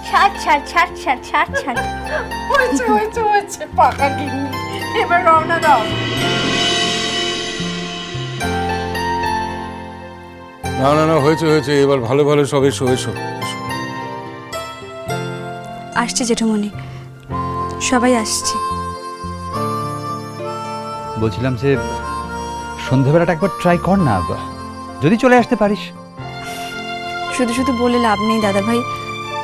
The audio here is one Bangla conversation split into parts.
ছাড় ছাড় ছাড় ছাড় ছাড় ছাড়। হয়েছে হয়েছে হয়েছে, পাকা গিন্নি, এবার রওনা দাও। না না না, হয়েছে হয়েছে, এবার ভালো ভালো সব এসো এসো। আসছে জেঠুমনি, সবাই আসছে। বলছিলাম যে সন্ধ্যাবেলাটা একবার ট্রাই কর না, যদি চলে আসতে পারিস। শুধু শুধু বলে লাভ নেই দাদা ভাই,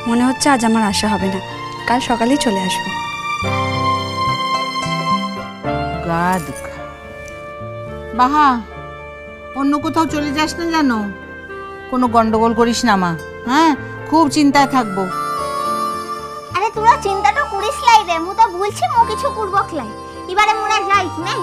মনে হচ্ছে আজ আমার আশা হবে না, কাল সকালেই চলে আসবো। বাহা, অন্য কোথাও চলে যাস না জানো, কোনো গন্ডগোল করিস না মা। হ্যাঁ, খুব চিন্তায় থাকবো। আরে তোরা চিন্তাটা করিস লাই রে, মু তো বলছি মু কিছু করবক লাই, এবারে মোরা যাই কি নাই।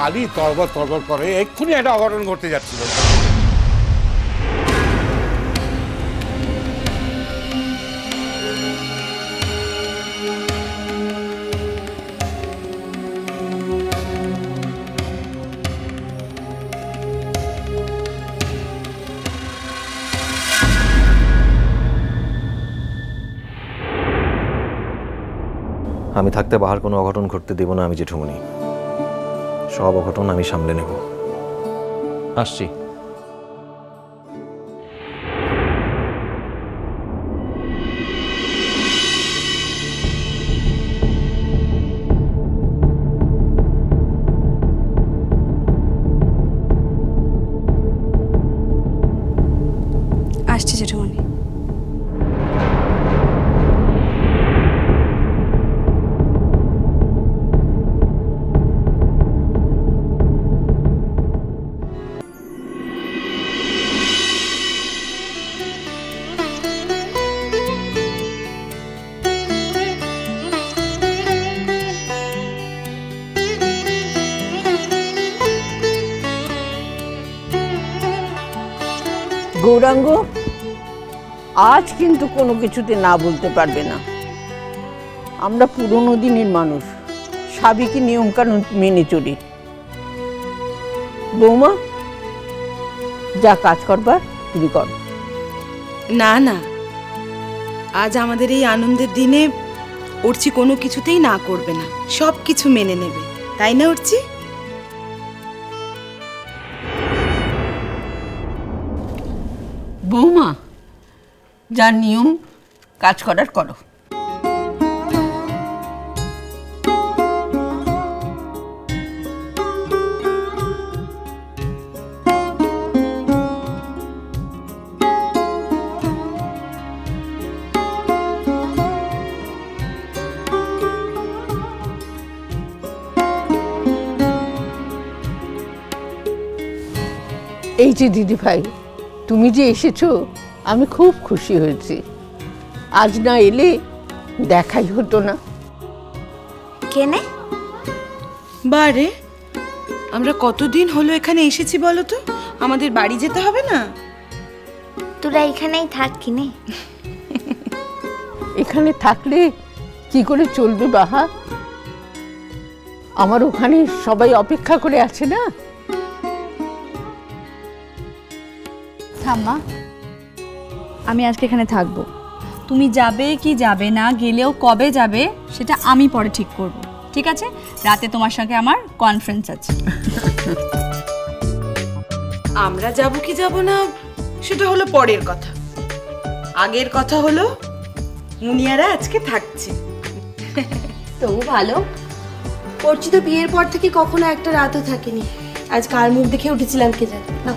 খালি তরবর তরবর করে, এক্ষুনি একটা অঘটন ঘটতে যাচ্ছিল। আমি থাকতে বাহার কোনো অঘটন ঘটতে দেব না আমি জেঠুমনি, সব অঘটন আমি সামলে নেব। আসছি। আসছে জেঠুমনি। গৌরাঙ্গ, আজ কিন্তু কোনো কিছুতে না বলতে পারবে না। আমরা পুরনো দিনের মানুষ, সাবেকি নিয়মকানুন মেনে চলি। বৌমা, যা কাজ করবার তুমি করো। না না, আজ আমাদের এই আনন্দের দিনে অর্চি কোনো কিছুতেই না করবে না, সব কিছু মেনে নেবে, তাই না অর্চি? বৌমা, যা নিয়ম কাজ করার করো। এই যে দিদি ভাই, তুমি যে এসেছো, আমি খুব খুশি হয়েছি। আজ না এলে দেখাই হতো না। কেনে বারে, আমরা কতদিন হলো এখানে এসেছি বলো তো, আমাদের বাড়ি যেতে হবে না? তোরা এখানেই থাক কিনে। এখানে থাকলে কি করে চলবে বাহা? আমার ওখানে সবাই অপেক্ষা করে আছে না। থাম্মা, আমি আজকে এখানে থাকবো। তুমি যাবে কি যাবে না, গেলেও কবে যাবে সেটা আমি পরে ঠিক করব, ঠিক আছে? রাতে তোমার সঙ্গে আমার কনফারেন্স আছে। আমরা যাব কি যাব না সেটা হলো পরের কথা, আগের কথা হলো মুনিয়ারা আজকে থাকছে। তবু ভালো করছি তো, বিয়ের পর থেকে কখনো একটা রাতও থাকেনি। আজ কার মুখ দেখে উঠেছিলাম কে জানে। না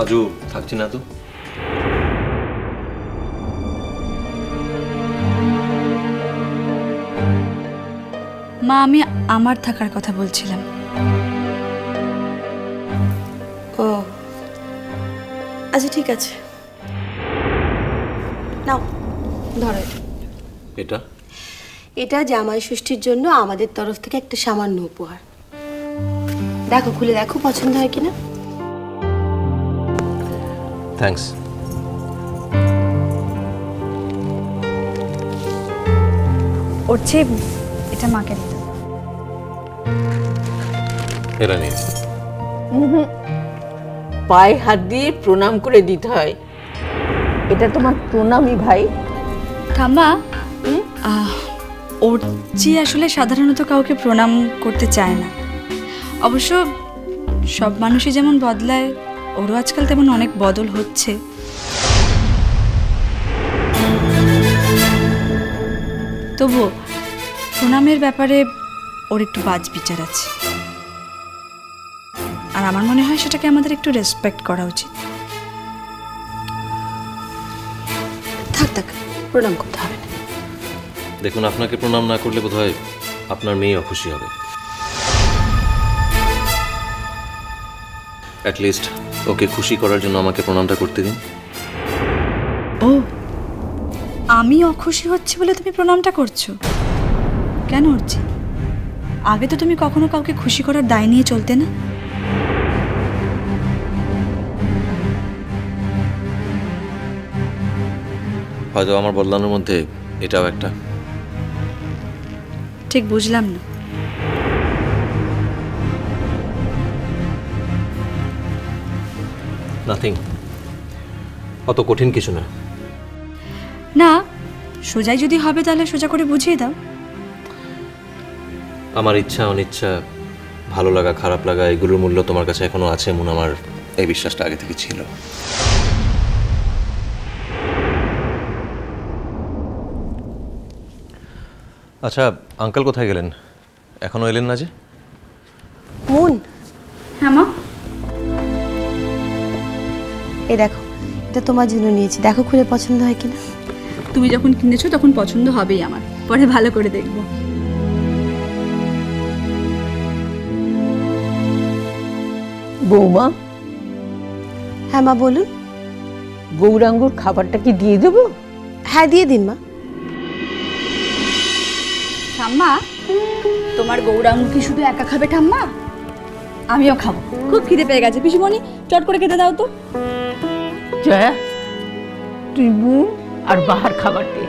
আজও থাকছি না তো। মা, আমি আমার থাকার কথা বলছিলাম। ও আচ্ছা ঠিক আছে, নাও ধরো। এটা এটা জামাই ষষ্ঠীর জন্য আমাদের তরফ থেকে একটা সামান্য উপহার। দেখো, খুলে দেখো পছন্দ হয় কিনা। থ্যাঙ্কস। উঠছে, এটা মাকে দিতে। এটা নিন। পায়ে হাত দিয়ে প্রণাম করে দিতে হয়। এটা তোমার প্রণামই ভাই। ঠাম্মা, অর্চি আসলে সাধারণত কাউকে প্রণাম করতে চায় না। অবশ্য সব মানুষই যেমন বদলায়, ওরও আজকাল তেমন অনেক বদল হচ্ছে। তবু প্রণামের ব্যাপারে ওর একটু বাজ বিচার আছে, আর আমার মনে হয় সেটাকে আমাদের একটু রেসপেক্ট করা উচিত। থাক থাক, প্রণাম করতে হবে না। দেখুন, আপনাকে প্রণাম না করলে বোধহয় আপনার মেয়ে অখুশি হবে। অ্যাটলিস্ট ওকে খুশি করার জন্য আমাকে প্রণামটা করতে দিন। ও, আমি অখুশি হচ্ছি বলে তুমি প্রণামটা করছো কেন? হচ্ছে আগে তো তুমি কখনো কাউকে খুশি করার দায় নিয়ে চলতে না। হয়তো আমার বদলানোর মধ্যে এটাও একটা। ঠিক বুঝলাম না। নাথিং, অত কঠিন কিছু না। না, সোজাই যদি হবে তাহলে সোজা করে বুঝিয়ে দাও। আমার ইচ্ছা অনিচ্ছা, ভালো লাগা খারাপ লাগা, এগুলোর মূল্য তোমার কাছে এখনো আছে এমন আমার এই বিশ্বাসটা আগে থেকে ছিল। আচ্ছা, আঙ্কেল কোথায় গেলেন? এখনো এলেন না যে? মুন, হ্যাঁ মা। এ দেখো, এটা তোমার জন্য নিয়েছি, দেখো খুলে পছন্দ হয় কিনা। তুমি যখন কিনেছো তখন পছন্দ হবেই আমার, পরে ভালো করে দেখবো। বৌমা, হ্যাঁ মা বলুন। গৌরাঙ্গুর খাবারটা কি দিয়ে দেবো? হ্যাঁ দিয়ে দিন মা। ঠাম্মা, তোমার গৌরাঙ্গ কি শুধু একা খাবে ঠাম্মা? আমিও খাবো, খুব খিদে পেয়ে গেছে। পিসিমণি, চট করে খেতে দাও তো। জয়া, তুই মুন আর বাহার খাবার দে,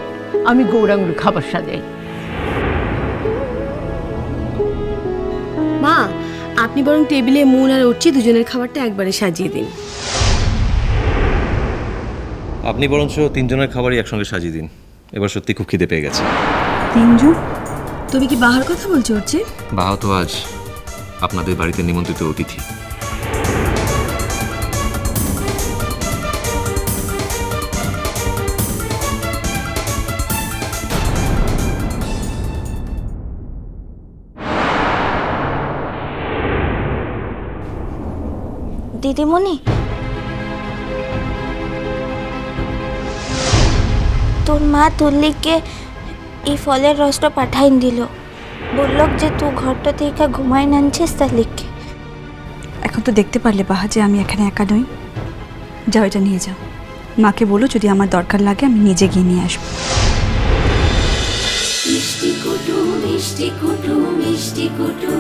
আমি গৌরাঙ্গুর খাবার সাজাই। মা, আপনি বরং টেবিলে মুন আর উঠছি দুজনের খাবারটা একবারে সাজিয়ে দিন। আপনি বরঞ্চ তিনজনের খাবারই একসঙ্গে সাজিয়ে দিন। এবার সত্যি খুব খিদে পেয়ে গেছে। তিনজন? তুমি কি বাহার কথা বলছো উঠছি? বাহা তো আজ আপনাদের বাড়িতে নিমন্ত্রিত অতিথি। দিদিমণি, তোর মা তুল্লিকে এই ফলের রসটা পাঠাইন দিল, বলল যে তুই ঘরটা থেকে ঘুমাই নানছিস তার লিখে। এখন তো দেখতে পারলে বাহা যে আমি এখানে একা নই। যাও, এটা নিয়ে যাও। মাকে বলো যদি আমার দরকার লাগে আমি নিজে গিয়ে নিয়ে আসবো। মিষ্টি কুটু মিষ্টি কুটু মিষ্টি কুটু।